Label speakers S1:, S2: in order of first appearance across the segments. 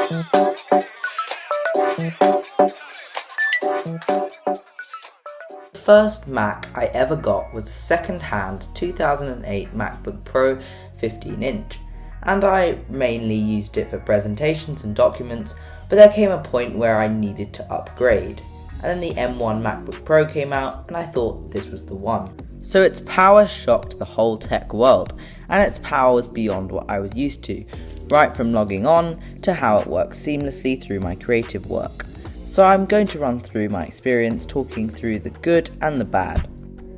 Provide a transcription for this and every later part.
S1: The first Mac I ever got was a second-hand 2008 MacBook Pro 15-inch, and I mainly used it for presentations and documents, but there came a point where I needed to upgrade, and then the M1 MacBook Pro came out and I thought this was the one. So its power shocked the whole tech world, and its power was beyond what I was used to, right from logging on to how it works seamlessly through my creative work. So I'm going to run through my experience talking through the good and the bad.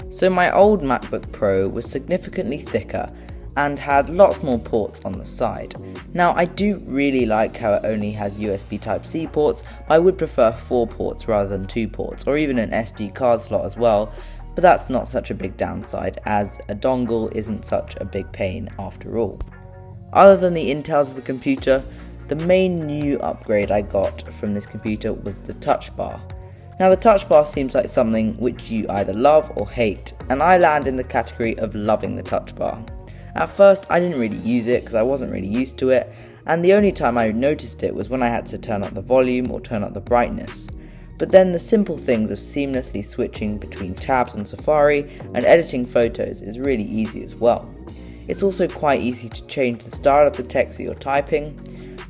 S1: So my old MacBook Pro was significantly thicker and had lots more ports on the side. Now I do really like how it only has USB Type-C ports, but I would prefer 4 ports rather than 2 ports, or even an SD card slot as well, but that's not such a big downside as a dongle isn't such a big pain after all. Other than the intels of the computer, the main new upgrade I got from this computer was the touch bar. Now the touch bar seems like something which you either love or hate, and I land in the category of loving the touch bar. At first I didn't really use it because I wasn't really used to it, and the only time I noticed it was when I had to turn up the volume or turn up the brightness. But then the simple things of seamlessly switching between tabs on Safari and editing photos is really easy as well. It's also quite easy to change the style of the text that you're typing.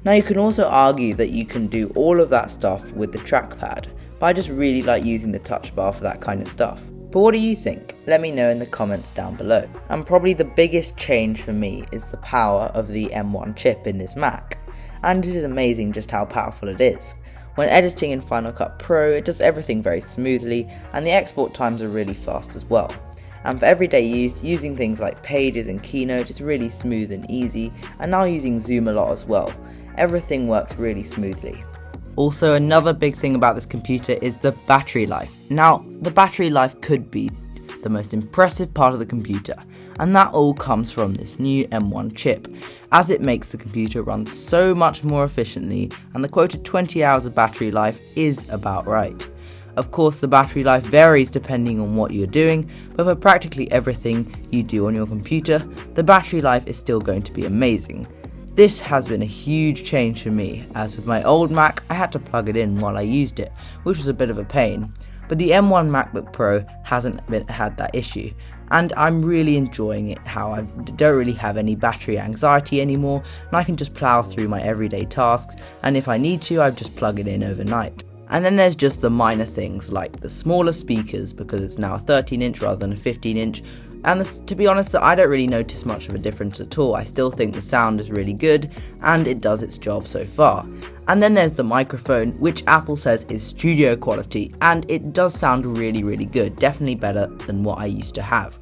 S1: Now you can also argue that you can do all of that stuff with the trackpad, but I just really like using the touch bar for that kind of stuff. But what do you think? Let me know in the comments down below. And probably the biggest change for me is the power of the M1 chip in this Mac, and it is amazing just how powerful it is. When editing in Final Cut Pro, it does everything very smoothly, and the export times are really fast as well. And for everyday use, using things like Pages and Keynote is really smooth and easy, and now using Zoom a lot as well. Everything works really smoothly. Also, another big thing about this computer is the battery life. Now, the battery life could be the most impressive part of the computer, and that all comes from this new M1 chip, as it makes the computer run so much more efficiently, and the quoted 20 hours of battery life is about right. Of course, the battery life varies depending on what you're doing, but for practically everything you do on your computer, the battery life is still going to be amazing. This has been a huge change for me, as with my old Mac I had to plug it in while I used it, which was a bit of a pain, but the M1 MacBook Pro hasn't had that issue, and I'm really enjoying it how I don't really have any battery anxiety anymore, and I can just plow through my everyday tasks, and if I need to, I just plug it in overnight. And then there's just the minor things like the smaller speakers, because it's now a 13-inch rather than a 15-inch, and to be honest, I don't really notice much of a difference at all. I still think the sound is really good, and it does its job so far. And then there's the microphone, which Apple says is studio quality, and it does sound really, really good, definitely better than what I used to have.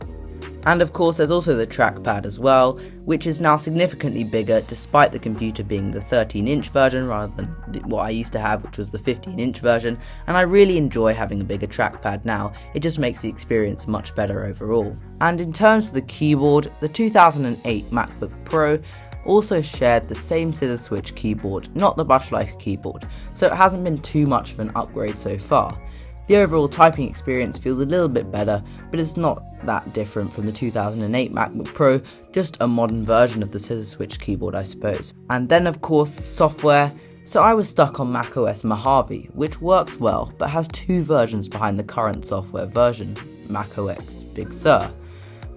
S1: And of course there's also the trackpad as well, which is now significantly bigger despite the computer being the 13-inch version rather than what I used to have, which was the 15-inch version, and I really enjoy having a bigger trackpad now. It just makes the experience much better overall. And in terms of the keyboard, the 2008 MacBook Pro also shared the same scissor switch keyboard, not the butterfly keyboard, so it hasn't been too much of an upgrade so far. The overall typing experience feels a little bit better, but it's not that different from the 2008 MacBook Pro, just a modern version of the scissor switch keyboard I suppose. And then of course the software. So I was stuck on macOS Mojave, which works well, but has 2 versions behind the current software version, macOS Big Sur.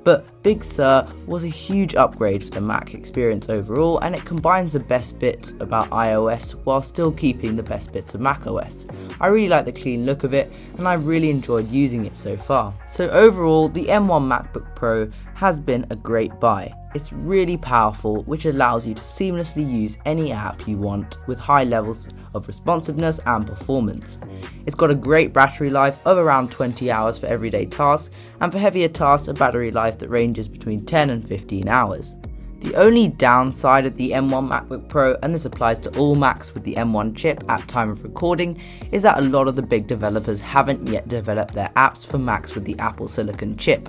S1: But Big Sur was a huge upgrade for the Mac experience overall, and it combines the best bits about iOS while still keeping the best bits of macOS. I really like the clean look of it, and I've really enjoyed using it so far. So overall, the M1 MacBook Pro has been a great buy. It's really powerful, which allows you to seamlessly use any app you want with high levels of responsiveness and performance. It's got a great battery life of around 20 hours for everyday tasks, and for heavier tasks a battery life that ranges between 10 and 15 hours. The only downside of the M1 MacBook Pro, and this applies to all Macs with the M1 chip at time of recording, is that a lot of the big developers haven't yet developed their apps for Macs with the Apple Silicon chip.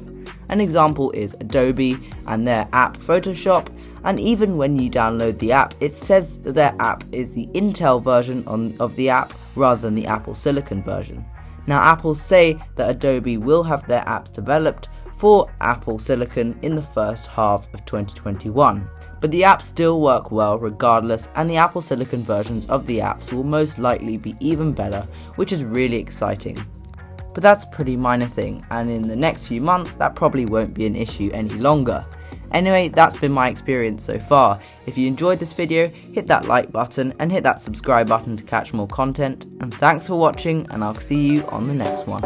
S1: An example is Adobe and their app Photoshop, and even when you download the app, it says that their app is the Intel version of the app rather than the Apple Silicon version. Now Apple say that Adobe will have their apps developed for Apple Silicon in the first half of 2021. But the apps still work well regardless, and the Apple Silicon versions of the apps will most likely be even better, which is really exciting. But that's a pretty minor thing, and in the next few months that probably won't be an issue any longer. Anyway, that's been my experience so far. If you enjoyed this video, hit that like button and hit that subscribe button to catch more content, and thanks for watching, and I'll see you on the next one.